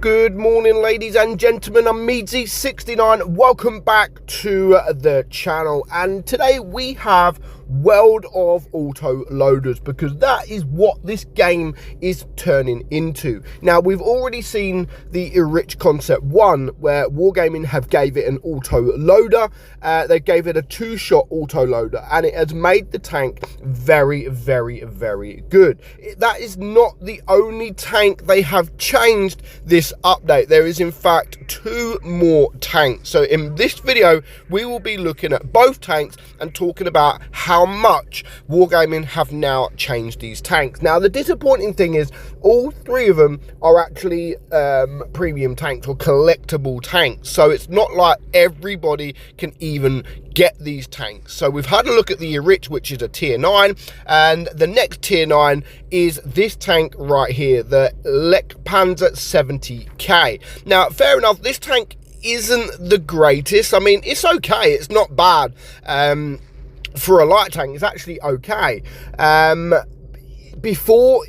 Good morning, ladies and gentlemen. I'm meadsyreplays. Welcome back to the channel, and today we have World of Autoloaders, because that is what this game is turning into. Now, we've already seen the Rich Concept 1, where Wargaming have gave it an autoloader. They gave it a 2-shot autoloader, and it has made the tank very, very, very good. That is not the only tank they have changed this update. There is in fact 2 more tanks. So in this video, we will be looking at both tanks and talking about how much Wargaming have now changed these tanks. Now, the disappointing thing is all 3 of them are actually premium tanks or collectible tanks. So it's not like everybody can even get these tanks. So we've had a look at the Rich, which is a tier 9, and the next tier 9 is this tank right here, the Panza 70k. Now, fair enough, this tank isn't the greatest. I mean, it's okay, it's not bad. For a light tank, it's actually okay. Before,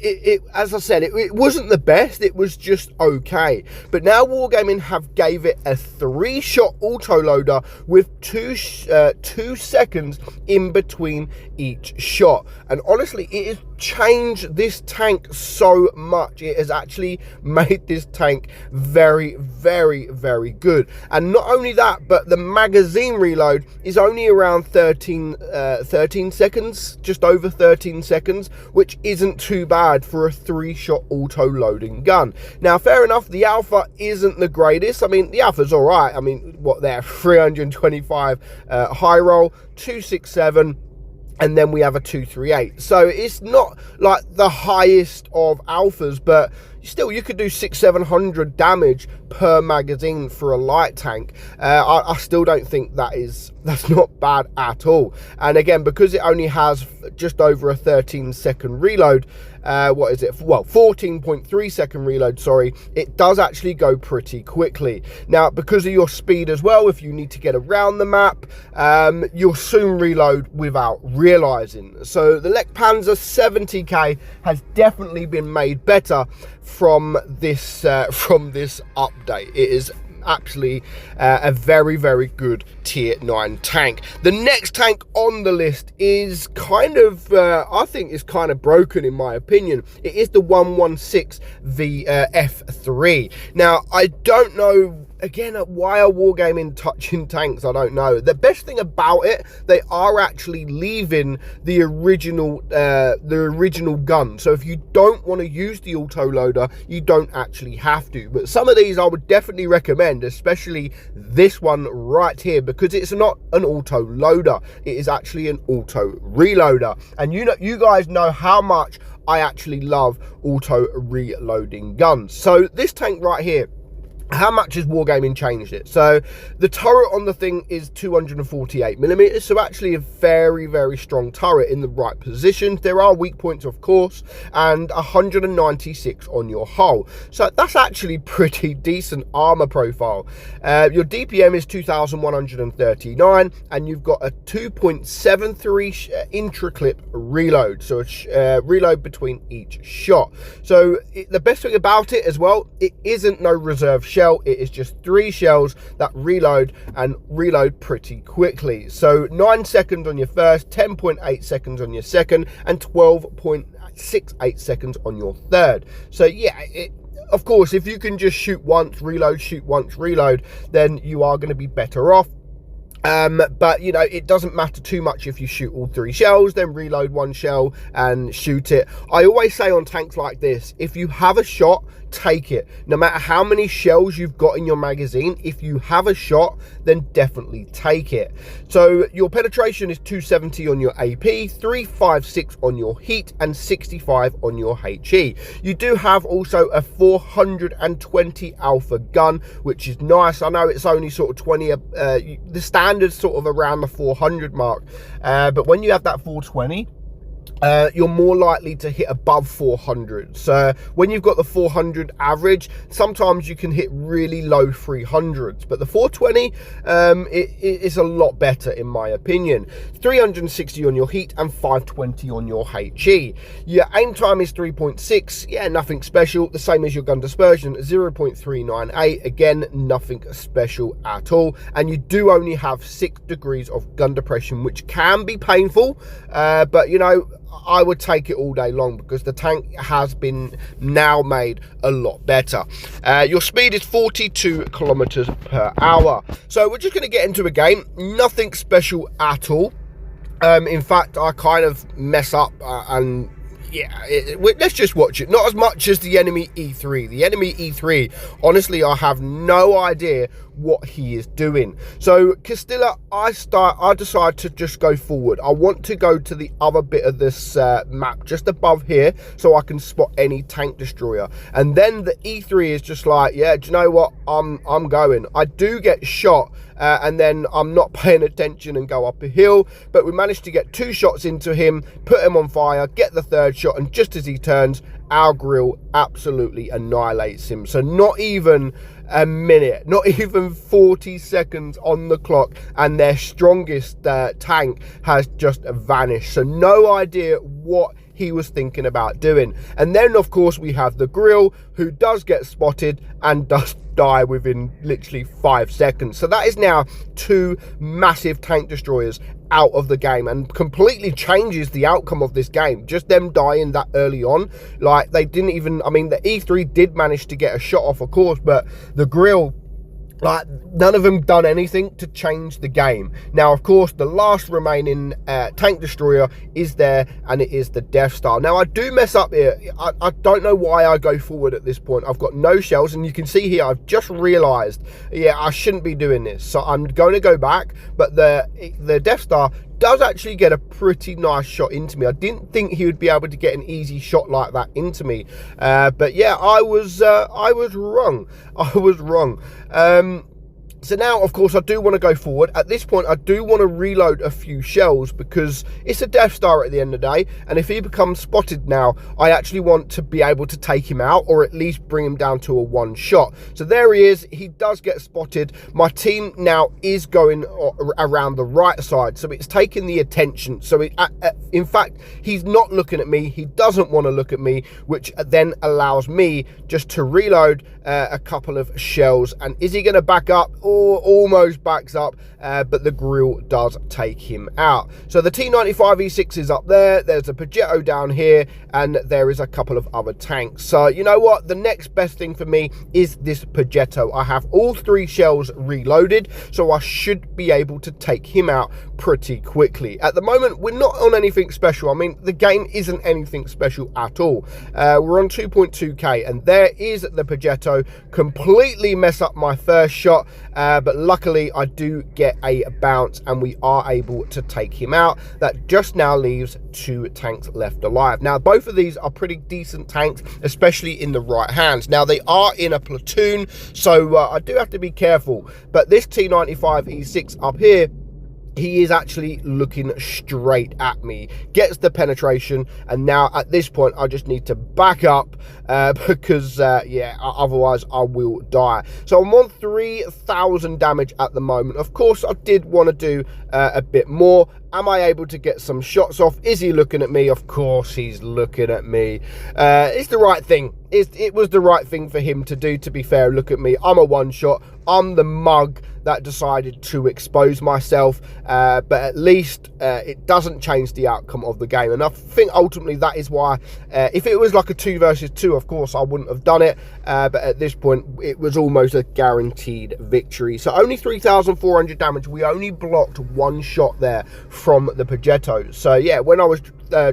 as I said, it wasn't the best, it was just okay. But now Wargaming have gave it a 3-shot autoloader with 2 seconds in between each shot. And honestly, it has changed this tank so much. It has actually made this tank very, very, very good. And not only that, but the magazine reload is only around 13 seconds, just over 13 seconds, which isn't too bad for a 3-shot auto-loading gun. Now, fair enough, the Alpha isn't the greatest. I mean, the Alpha's all right. I mean, what, they're 325 high roll, 267, and then we have a 238. So it's not like the highest of Alphas, but still, you could do 600-700 damage per magazine for a light tank. I still don't think that's not bad at all. And again, because it only has just over a 13-second reload, what is it? Well, 14.3 second reload, sorry. It does actually go pretty quickly. Now, because of your speed as well, if you need to get around the map, you'll soon reload without realizing. So the Panza 70k has definitely been made better from this update. It is actually a very, very good tier 9 tank. The next tank on the list is kind of I think is kind of broken, in my opinion. It is the 116 F3. Now, I don't know, again, why are Wargaming touching tanks? I don't know. The best thing about it, they are actually leaving the original gun. So if you don't want to use the autoloader, you don't actually have to. But some of these I would definitely recommend, especially this one right here, because it's not an autoloader. It is actually an auto reloader. And you guys know how much I actually love auto reloading guns. So this tank right here, how much has Wargaming changed it? So the turret on the thing is 248mm, so actually a very, very strong turret in the right positions. There are weak points, of course, and 196 on your hull. So that's actually pretty decent armor profile. Your DPM is 2139, and you've got a 2.73 intra-clip reload, so a reload between each shot. So the best thing about it as well, it isn't no reserve shell. It is just 3 shells that reload and reload pretty quickly. So 9 seconds on your first, 10.8 seconds on your second, and 12.68 seconds on your third. So yeah, of course, if you can just shoot once, reload, shoot once, reload, then you are going to be better off. But you know, it doesn't matter too much if you shoot all 3 shells, then reload 1 shell and shoot it. I always say on tanks like this, if you have a shot, take it. No matter how many shells you've got in your magazine, if you have a shot, then definitely take it. So your penetration is 270 on your AP, 356 on your heat, and 65 on your HE. You do have also a 420 alpha gun, which is nice. I know it's only sort of 20, the standard's sort of around the 400 mark, but when you have that 420, you're more likely to hit above 400. So when you've got the 400 average, sometimes you can hit really low 300s, but the 420 it is a lot better in my opinion. 360 on your heat and 520 on your HE. Your aim time is 3.6. Yeah, nothing special. The same as your gun dispersion, 0.398. Again, nothing special at all. And you do only have 6 degrees of gun depression, which can be painful, but you know, I would take it all day long because the tank has been now made a lot better. Your speed is 42 kilometers per hour. So we're just going to get into a game. Nothing special at all. In fact, I kind of mess up and yeah, let's just watch it. Not as much as the enemy E3. The enemy E3, honestly, I have no idea what he is doing. So Castilla, I decide to just go forward. I want to go to the other bit of this map just above here so I can spot any tank destroyer. And then the E3 is just like, yeah, do you know what? I'm going. I do get shot and then I'm not paying attention and go up a hill, but we managed to get 2 shots into him, put him on fire, get the 3rd shot, and just as he turns, our grill absolutely annihilates him. So not even a minute, not even 40 seconds on the clock, and their strongest tank has just vanished. So no idea what he was thinking about doing. And then of course we have the grill, who does get spotted and does die within literally 5 seconds. So that is now 2 massive tank destroyers out of the game and completely changes the outcome of this game. Just them dying that early on, like they didn't even, I mean, the E3 did manage to get a shot off, of course, but the grill, like, none of them done anything to change the game. Now, of course, the last remaining tank destroyer is there, and it is the Death Star. Now, I do mess up here. I don't know why I go forward at this point. I've got no shells, and you can see here, I've just realized, yeah, I shouldn't be doing this. So I'm going to go back, but the Death Star does actually get a pretty nice shot into me. I didn't think he would be able to get an easy shot like that into me, but yeah, I was wrong. I was wrong. So now, of course, I do want to go forward. At this point, I do want to reload a few shells because it's a Death Star at the end of the day. And if he becomes spotted now, I actually want to be able to take him out or at least bring him down to a 1 shot. So there he is. He does get spotted. My team now is going around the right side. So it's taking the attention. So in fact, he's not looking at me. He doesn't want to look at me, which then allows me just to reload a couple of shells. And is he going to back up? Almost backs up, but the grill does take him out. So the T95 E6 is up there, there's a Progetto down here, and there is a couple of other tanks. So you know what, the next best thing for me is this Progetto. I have all 3 shells reloaded, so I should be able to take him out pretty quickly. At the moment, we're not on anything special. I mean, the game isn't anything special at all. We're on 2.2k, and there is the Progetto. Completely mess up my first shot, but luckily I do get a bounce and we are able to take him out. That just now leaves 2 tanks left alive. Now both of these are pretty decent tanks, especially in the right hands. Now they are in a platoon, so I do have to be careful, but this T95 E6 up here, he is actually looking straight at me, gets the penetration, and now at this point I just need to back up because yeah, otherwise I will die. So I'm on 3,000 damage at the moment. Of course I did want to do a bit more. Am I able to get some shots off? Is he looking at me? Of course he's looking at me. It's the right thing. It was the right thing for him to do, to be fair. Look at me. I'm a 1-shot. I'm the mug that decided to expose myself, but at least it doesn't change the outcome of the game. And I think ultimately that is why, if it was like a 2 versus 2, of course I wouldn't have done it, but at this point it was almost a guaranteed victory. So only 3,400 damage. We only blocked 1 shot there from the Progetto. So yeah, when I was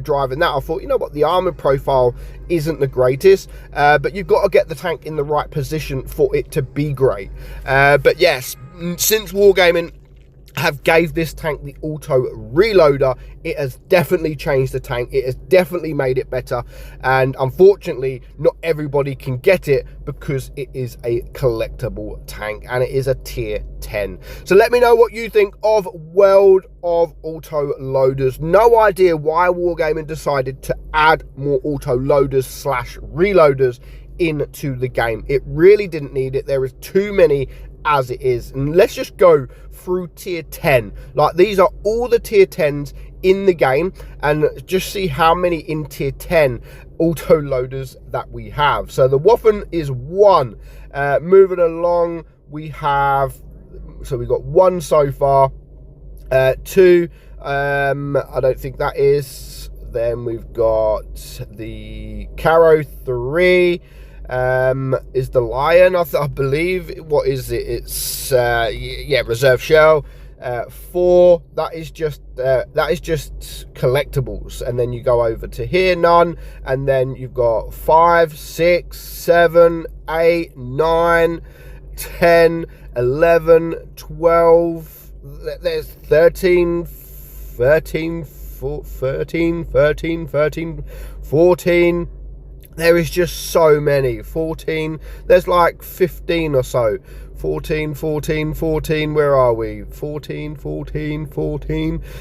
driving that, I thought, you know what, the armor profile isn't the greatest, but you've got to get the tank in the right position for it to be great. But yes, since Wargaming have gave this tank the auto reloader. It has definitely changed the tank. It has definitely made it better, and unfortunately not everybody can get it because it is a collectible tank and it is a tier 10. So let me know what you think of World of Autoloaders. No idea why Wargaming decided to add more Autoloaders slash reloaders into the game. It really didn't need it. There is too many as it is. And let's just go through tier 10. Like, these are all the tier 10s in the game, and just see how many in tier 10 Autoloaders that we have. So the Waffen is 1. Moving along, we have, so we got 1 so far. 2, I don't think that is. Then we've got the Caro. 3 is the Lion, I believe. What is it? It's yeah, reserve shell. 4, that is just collectibles, and then you go over to here, none, and then you've got 5, 6, 7, 8, 9, 10, 11, 12. There's 13, 14. There is just so many. 14, there's like 15 or so. 14, where are we? 14.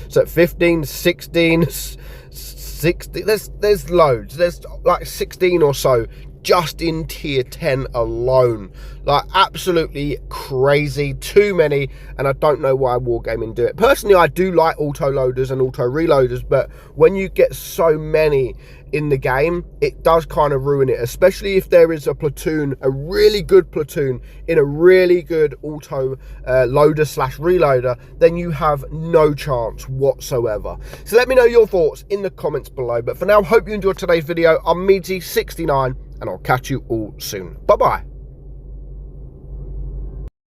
So 15, 16, 16, there's loads. There's like 16 or so just in tier 10 alone. Like, absolutely crazy. Too many, and I don't know why Wargaming do it. Personally, I do like autoloaders and auto reloaders, but when you get so many in the game, it does kind of ruin it, especially if there is a platoon, a really good platoon in a really good auto loader slash reloader, then you have no chance whatsoever. So let me know your thoughts in the comments below. But for now, hope you enjoyed today's video. I'm meadsy69, and I'll catch you all soon. Bye bye.